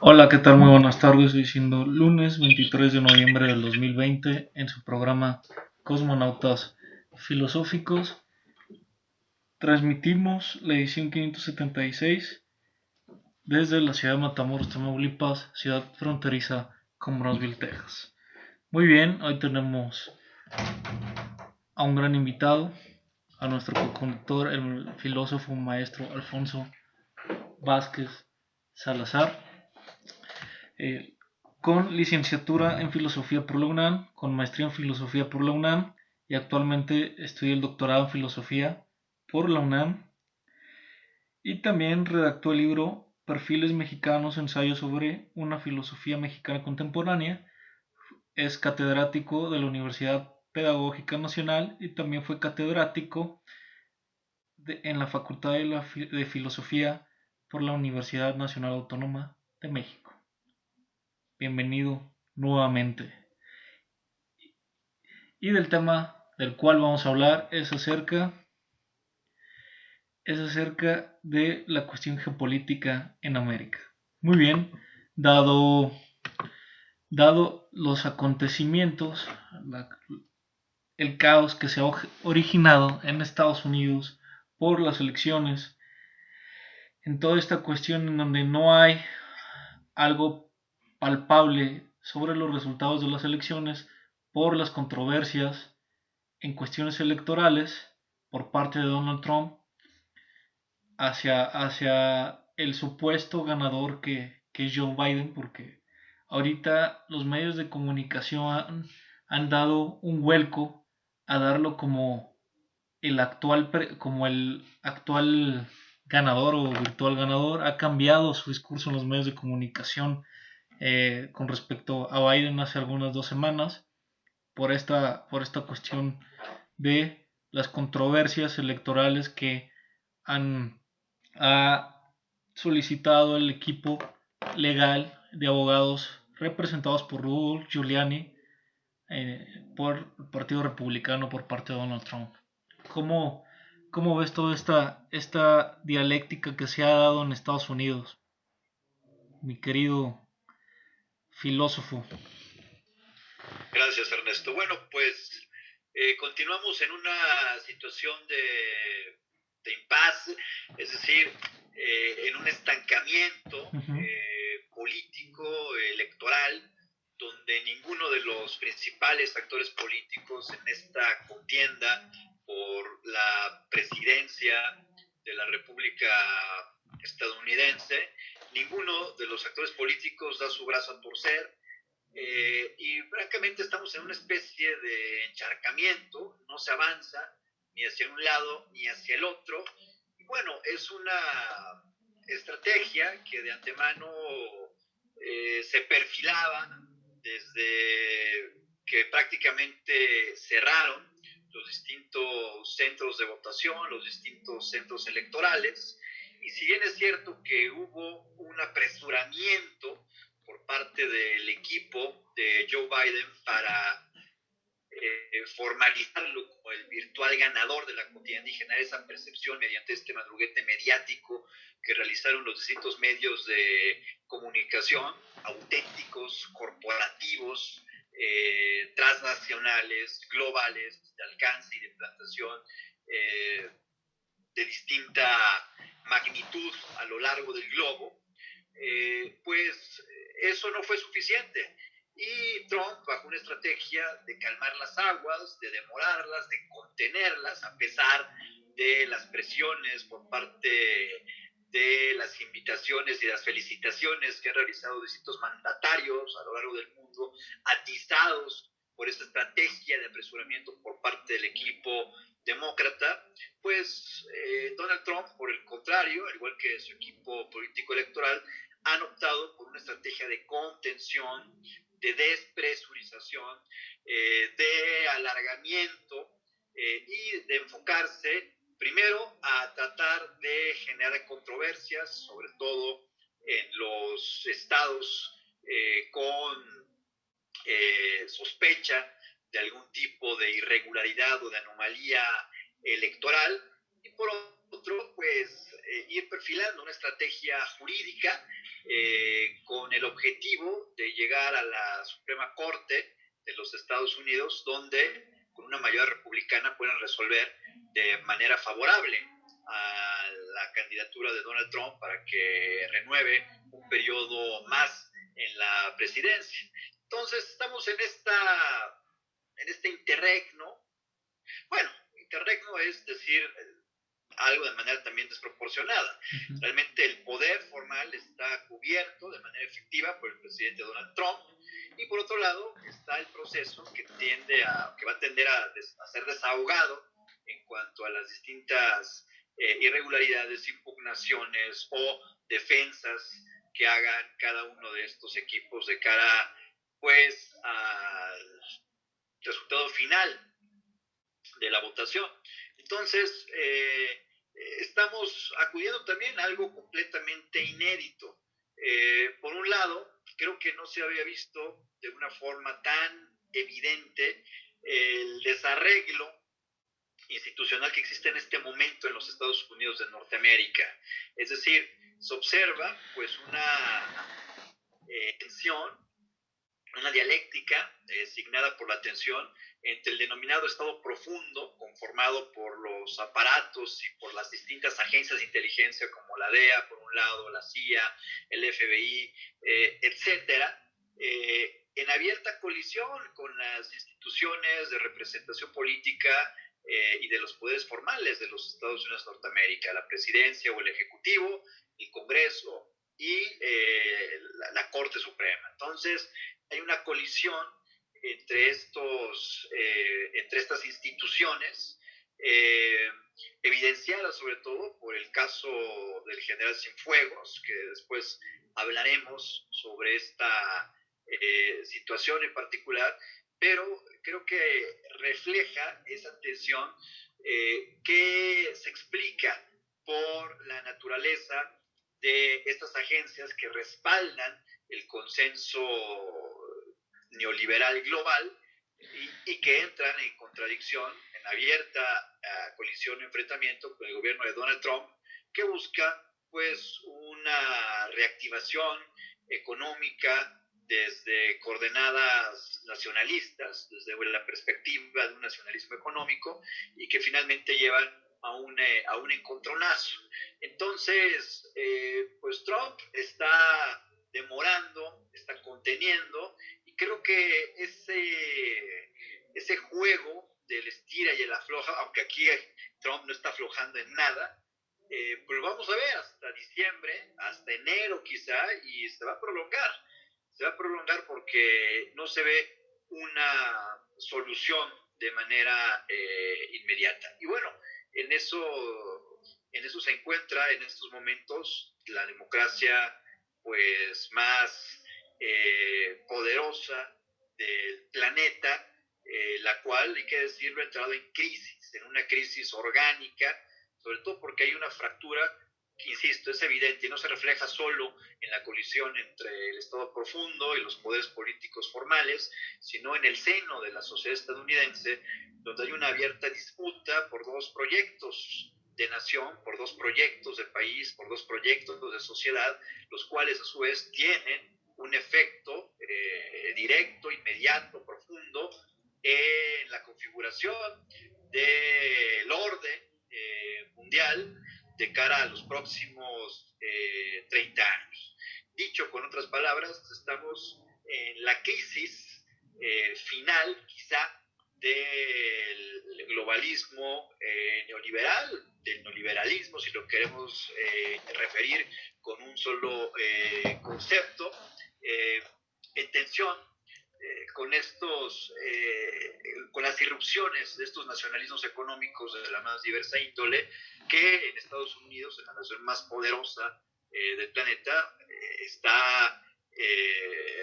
Hola, ¿qué tal? Muy buenas tardes. Estoy siendo lunes 23 de noviembre del 2020 en su programa Cosmonautas Filosóficos. Transmitimos la edición 576 desde la ciudad de Matamoros, Tamaulipas, ciudad fronteriza con Brownsville, Texas. Muy bien, hoy tenemos a un gran invitado, a nuestro co-conductor, el filósofo maestro Alfonso Vázquez Salazar. eh, con licenciatura en filosofía por la UNAM, con maestría en filosofía por la UNAM y actualmente estudia el doctorado en filosofía por la UNAM y también redactó el libro Perfiles Mexicanos, ensayo sobre una filosofía mexicana contemporánea. Es catedrático de la Universidad Pedagógica Nacional y también fue catedrático en la Facultad de Filosofía por la Universidad Nacional Autónoma de México. Bienvenido nuevamente. Y del tema del cual vamos a hablar es acerca de la cuestión geopolítica en América. Muy bien, dado, dado los acontecimientos, el caos que se ha originado en Estados Unidos por las elecciones, en toda esta cuestión en donde no hay algo palpable sobre los resultados de las elecciones por las controversias en cuestiones electorales por parte de Donald Trump hacia el supuesto ganador que es Joe Biden, porque ahorita los medios de comunicación han dado un vuelco a darlo como el actual ganador o virtual ganador. Ha cambiado su discurso en los medios de comunicación con respecto a Biden hace algunas 2 semanas por esta cuestión de las controversias electorales que han ha solicitado el equipo legal de abogados representados por Rudy Giuliani por el Partido Republicano por parte de Donald Trump. ¿Cómo, cómo ves toda esta dialéctica que se ha dado en Estados Unidos, mi querido filósofo? Gracias, Ernesto. Bueno, pues continuamos en una situación de impasse, es decir, en un estancamiento Uh-huh. político, electoral, donde ninguno de los principales actores políticos en esta contienda por la presidencia de la República estadounidense, ninguno de los actores políticos da su brazo a torcer. Y francamente estamos en una especie de encharcamiento, no se avanza ni hacia un lado ni hacia el otro. Y bueno, es una estrategia que de antemano se perfilaba desde que prácticamente cerraron los distintos centros de votación, los distintos centros electorales. Y si bien es cierto que hubo un apresuramiento por parte del equipo de Joe Biden para formalizarlo como el virtual ganador de la contienda y generar esa percepción mediante este madruguete mediático que realizaron los distintos medios de comunicación, auténticos, corporativos, transnacionales, globales, de alcance y de plantación, de distinta magnitud a lo largo del globo, pues eso no fue suficiente. Y Trump, bajo una estrategia de calmar las aguas, de demorarlas, de contenerlas, a pesar de las presiones por parte de las invitaciones y las felicitaciones que han realizado distintos mandatarios a lo largo del mundo, atizados por esta estrategia de apresuramiento por parte del equipo demócrata, pues Donald Trump, por el contrario, al igual que su equipo político electoral, han optado por una estrategia de contención, de despresurización, de alargamiento y de enfocarse primero a tratar de generar controversias, sobre todo en los estados con sospecha de algún tipo de irregularidad o de anomalía electoral, y por otro, pues ir perfilando una estrategia jurídica con el objetivo de llegar a la Suprema Corte de los Estados Unidos, donde con una mayoría republicana pueden resolver de manera favorable a la candidatura de Donald Trump para que renueve un periodo más en la presidencia. Entonces estamos en este interregno. Bueno, interregno es decir algo de manera también desproporcionada. Realmente el poder formal está cubierto de manera efectiva por el presidente Donald Trump, y por otro lado está el proceso que va a tender a ser desahogado en cuanto a las distintas irregularidades, impugnaciones o defensas que hagan cada uno de estos equipos de cara pues al resultado final de la votación. Entonces, estamos acudiendo también a algo completamente inédito. Por un lado, creo que no se había visto de una forma tan evidente el desarreglo institucional que existe en este momento en los Estados Unidos de Norteamérica. Es decir, se observa pues una tensión, una dialéctica signada por la tensión entre el denominado Estado profundo, conformado por los aparatos y por las distintas agencias de inteligencia como la DEA, por un lado, la CIA, el FBI, etcétera, en abierta colisión con las instituciones de representación política y de los poderes formales de los Estados Unidos de Norteamérica, la presidencia o el ejecutivo, el Congreso y la Corte Suprema. Entonces, hay una colisión entre estas instituciones, evidenciada sobre todo por el caso del general Cienfuegos, que después hablaremos sobre esta situación en particular, pero creo que refleja esa tensión que se explica por la naturaleza de estas agencias que respaldan el consenso neoliberal global y que entran en contradicción, en abierta colisión o enfrentamiento con el gobierno de Donald Trump, que busca pues una reactivación económica desde coordenadas nacionalistas, desde la perspectiva de un nacionalismo económico, y que finalmente llevan a un encontronazo. Entonces, pues Trump está demorando, está conteniendo, y creo que ese juego del estira y el afloja, aunque aquí Trump no está aflojando en nada, pues lo vamos a ver hasta diciembre, hasta enero quizá, y se va a prolongar. Se va a prolongar porque no se ve una solución de manera inmediata. Y bueno, en eso se encuentra en estos momentos la democracia pues más poderosa del planeta, la cual, hay que decirlo, ha entrado en crisis, en una crisis orgánica, sobre todo porque hay una fractura que, insisto, es evidente y no se refleja solo en la colisión entre el Estado profundo y los poderes políticos formales, sino en el seno de la sociedad estadounidense, donde hay una abierta disputa por dos proyectos de nación, por dos proyectos de país, por dos proyectos de sociedad, los cuales a su vez tienen un efecto directo, inmediato, profundo en la configuración del orden mundial de cara a los próximos 30 años. Dicho con otras palabras, estamos en la crisis final, quizá, del globalismo neoliberal, del neoliberalismo, si lo queremos referir con un solo concepto, en tensión con las irrupciones de estos nacionalismos económicos de la más diversa índole, que en Estados Unidos, en la nación más poderosa del planeta, está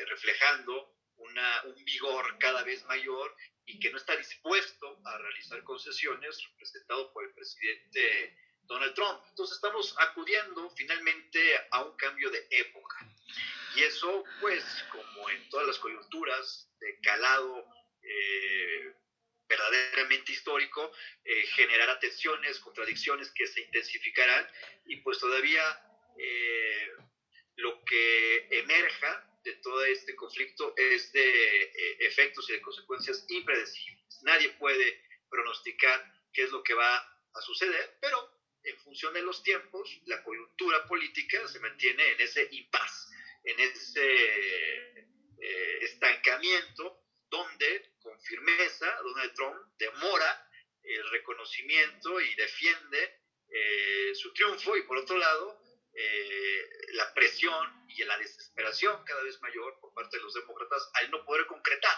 reflejando un vigor cada vez mayor y que no está dispuesto a realizar concesiones, representado por el presidente Donald Trump. Entonces estamos acudiendo finalmente a un cambio de época. Y eso, pues, como en todas las coyunturas de calado verdaderamente histórico, generará tensiones, contradicciones que se intensificarán, y pues todavía lo que emerja de todo este conflicto es de efectos y de consecuencias impredecibles. Nadie puede pronosticar qué es lo que va a suceder, pero en función de los tiempos, la coyuntura política se mantiene en ese impasse, en ese estancamiento, donde con firmeza Donald Trump demora el reconocimiento y defiende su triunfo, y por otro lado, la presión y la desesperación cada vez mayor por parte de los demócratas al no poder concretar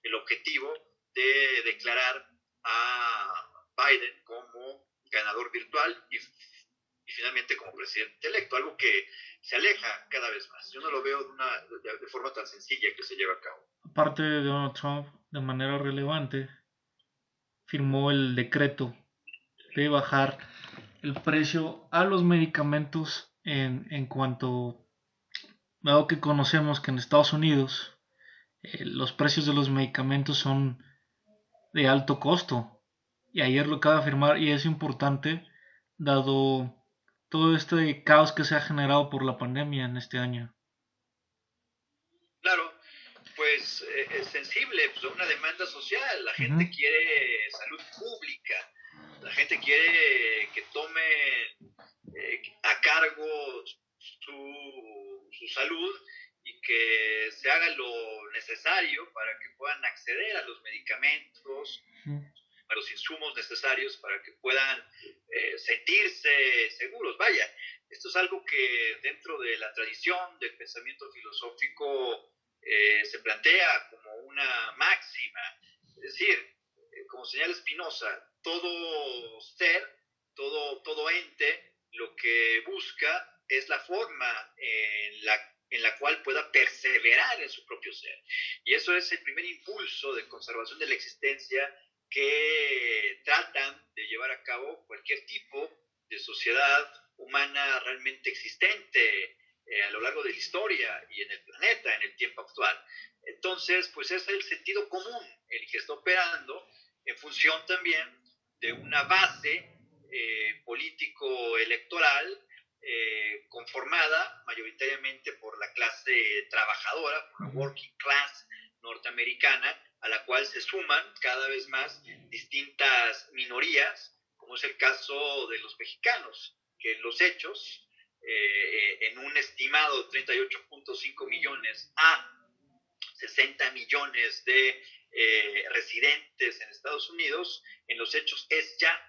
el objetivo de declarar a Biden como ganador virtual y finalmente como presidente electo, algo que se aleja cada vez más. Yo no lo veo de forma tan sencilla que se lleve a cabo. Aparte de Donald Trump, de manera relevante, firmó el decreto de bajar el precio a los medicamentos en cuanto, dado que conocemos que en Estados Unidos los precios de los medicamentos son de alto costo. Y ayer lo acaba de afirmar y es importante dado todo este caos que se ha generado por la pandemia en este año. Claro, pues es sensible, pues, una demanda social. La gente quiere salud pública, la gente quiere que tomen a cargo su salud y que se haga lo necesario para que puedan acceder a los medicamentos, a los insumos necesarios para que puedan sentirse seguros. Vaya, esto es algo que dentro de la tradición del pensamiento filosófico se plantea como una máxima. Es decir, como señala Spinoza, todo ser, todo ente, lo que busca es la forma en la cual pueda perseverar en su propio ser. Y eso es el primer impulso de conservación de la existencia que tratan de llevar a cabo cualquier tipo de sociedad humana realmente existente a lo largo de la historia y en el planeta, en el tiempo actual. Entonces, pues es el sentido común el que está operando en función también de una base político-electoral conformada mayoritariamente por la clase trabajadora, por la working class norteamericana, a la cual se suman cada vez más distintas minorías, como es el caso de los mexicanos, que en los hechos, en un estimado 38.5 millones a 60 millones de residentes en Estados Unidos, en los hechos es ya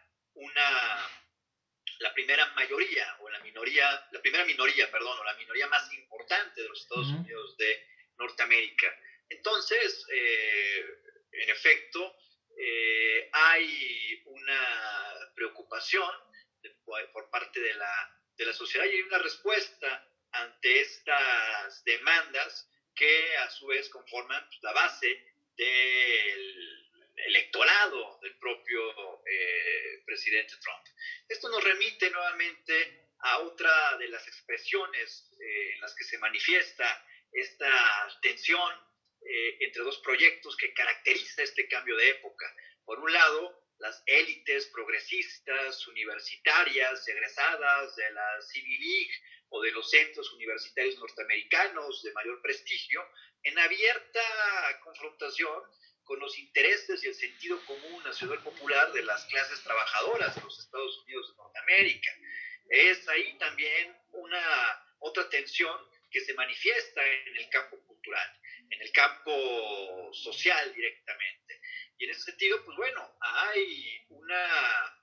la primera mayoría, o la primera minoría, perdón, o la minoría más importante de los Estados Unidos de Norteamérica. Entonces, en efecto, hay una preocupación por parte de la sociedad y hay una respuesta ante estas demandas que a su vez conforman la base del electorado del propio presidente Trump. Esto nos remite nuevamente a otra de las expresiones en las que se manifiesta esta tensión entre dos proyectos que caracteriza este cambio de época. Por un lado, las élites progresistas, universitarias, egresadas de la Ivy League o de los centros universitarios norteamericanos de mayor prestigio, en abierta confrontación con los intereses y el sentido común nacional popular de las clases trabajadoras de los Estados Unidos de Norteamérica. Es ahí también otra tensión que se manifiesta en el campo cultural, en el campo social directamente. Y en ese sentido, pues bueno, hay una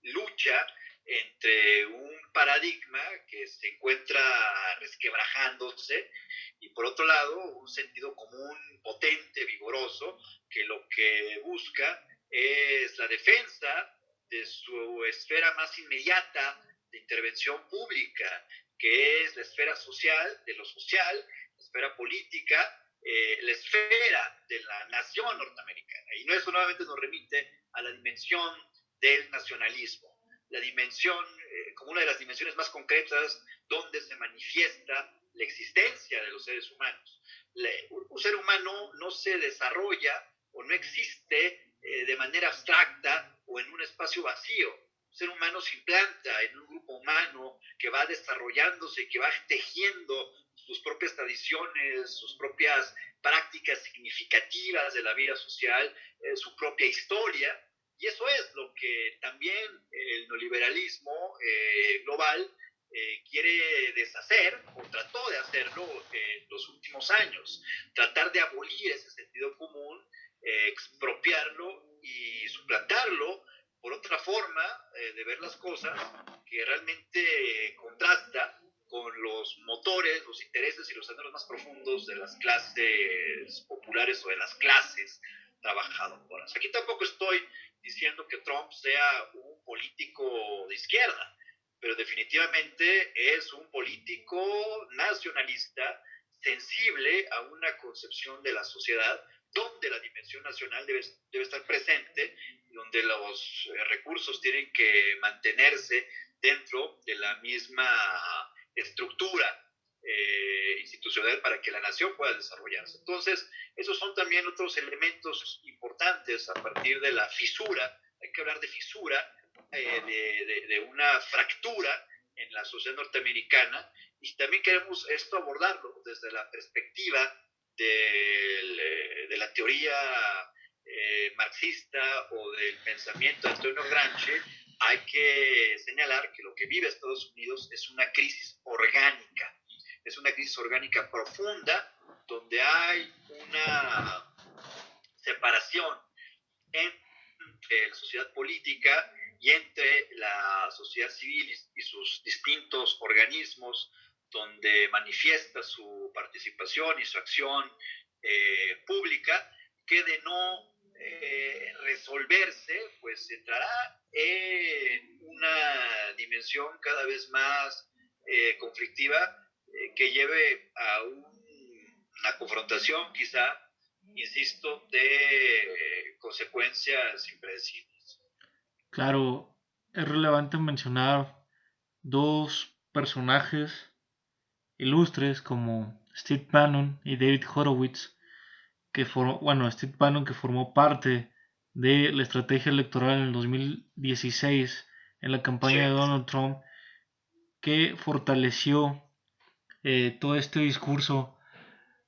lucha entre un paradigma que se encuentra resquebrajándose y por otro lado un sentido común potente, vigoroso, que lo que busca es la defensa de su esfera más inmediata de intervención pública, que es la esfera social, de lo social, la esfera política, la esfera de la nación norteamericana. Y eso nuevamente nos remite a la dimensión del nacionalismo, la dimensión, como una de las dimensiones más concretas donde se manifiesta la existencia de los seres humanos. Un ser humano no se desarrolla o no existe de manera abstracta o en un espacio vacío. ser humano se implanta en un grupo humano que va desarrollándose, que va tejiendo sus propias tradiciones, sus propias prácticas significativas de la vida social, su propia historia. Y eso es lo que también el neoliberalismo global quiere deshacer, o trató de hacerlo en los últimos años. Tratar de abolir ese sentido común, expropiarlo y suplantarlo por otra forma de ver las cosas que realmente contrasta con los motores, los intereses y los anhelos más profundos de las clases populares o de las clases trabajadoras. Aquí tampoco estoy diciendo que Trump sea un político de izquierda, pero definitivamente es un político nacionalista sensible a una concepción de la sociedad donde la dimensión nacional debe estar presente, donde los recursos tienen que mantenerse dentro de la misma estructura institucional para que la nación pueda desarrollarse. Entonces, esos son también otros elementos importantes a partir de la fisura. Hay que hablar de fisura, de una fractura en la sociedad norteamericana, y también queremos esto abordarlo desde la perspectiva de la teoría marxista o del pensamiento de Antonio Gramsci. Hay que señalar que lo que vive Estados Unidos es una crisis orgánica profunda, donde hay una separación entre la sociedad política y entre la sociedad civil y sus distintos organismos donde manifiesta su participación y su acción pública, que de no resolverse, pues entrará en una dimensión cada vez más conflictiva, que lleve a una confrontación quizá, insisto, de consecuencias impredecibles. Claro, es relevante mencionar dos personajes ilustres como Steve Bannon y David Horowitz, Steve Bannon, que formó parte de la estrategia electoral en el 2016 en la campaña Sí. de Donald Trump, que fortaleció todo este discurso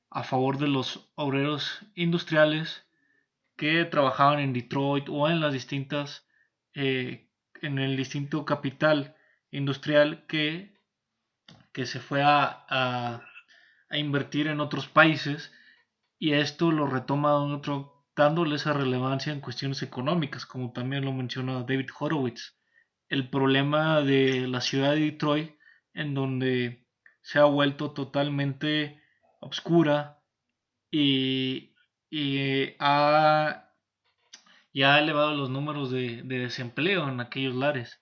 a favor de los obreros industriales que trabajaban en Detroit o en las distintas en el distinto capital industrial que se fue a invertir en otros países, y esto lo retoma Donald Trump dándole esa relevancia en cuestiones económicas, como también lo menciona David Horowitz. El problema de la ciudad de Detroit, en donde se ha vuelto totalmente obscura y ha elevado los números de desempleo en aquellos lares.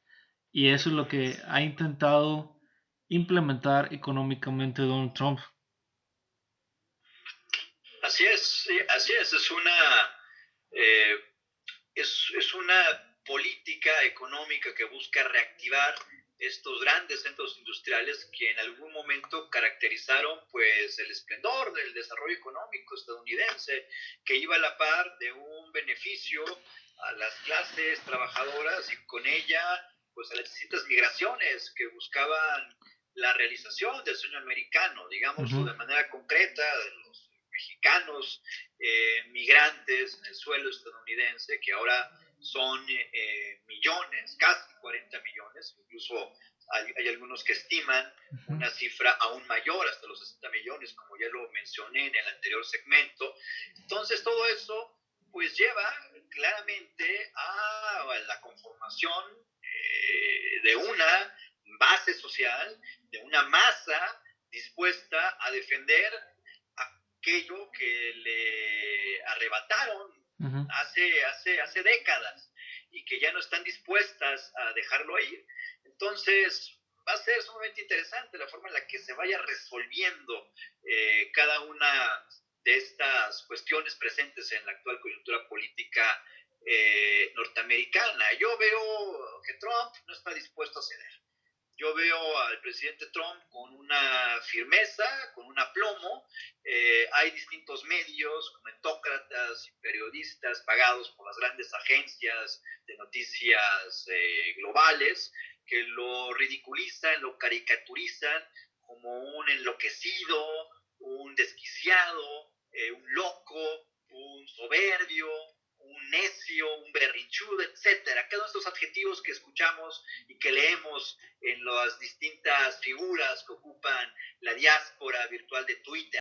Y eso es lo que ha intentado implementar económicamente Donald Trump. Así es, sí, así eh, es una política económica que busca reactivar estos grandes centros industriales que en algún momento caracterizaron pues el esplendor del desarrollo económico estadounidense, que iba a la par de un beneficio a las clases trabajadoras y con ella pues a las distintas migraciones que buscaban la realización del sueño americano, digámoslo de manera concreta, de los mexicanos migrantes en el suelo estadounidense, que ahora son millones, casi 40 millones, incluso hay algunos que estiman una cifra aún mayor, hasta los 60 millones, como ya lo mencioné en el anterior segmento. Entonces todo eso pues lleva claramente a la conformación de una base social, de una masa dispuesta a defender aquello que le arrebataron hace décadas y que ya no están dispuestas a dejarlo ir. Entonces va a ser sumamente interesante la forma en la que se vaya resolviendo cada una de estas cuestiones presentes en la actual coyuntura política norteamericana. Yo veo que Trump no está dispuesto a ceder. Yo veo al presidente Trump con una firmeza, con un aplomo. Hay distintos medios, comentócratas y periodistas pagados por las grandes agencias de noticias globales que lo ridiculizan, lo caricaturizan como un enloquecido, un desquiciado, un loco, un soberbio, un necio, un berrinchudo, etcétera. Cada uno de estos adjetivos que escuchamos y que leemos en las distintas figuras que ocupan la diáspora virtual de Twitter.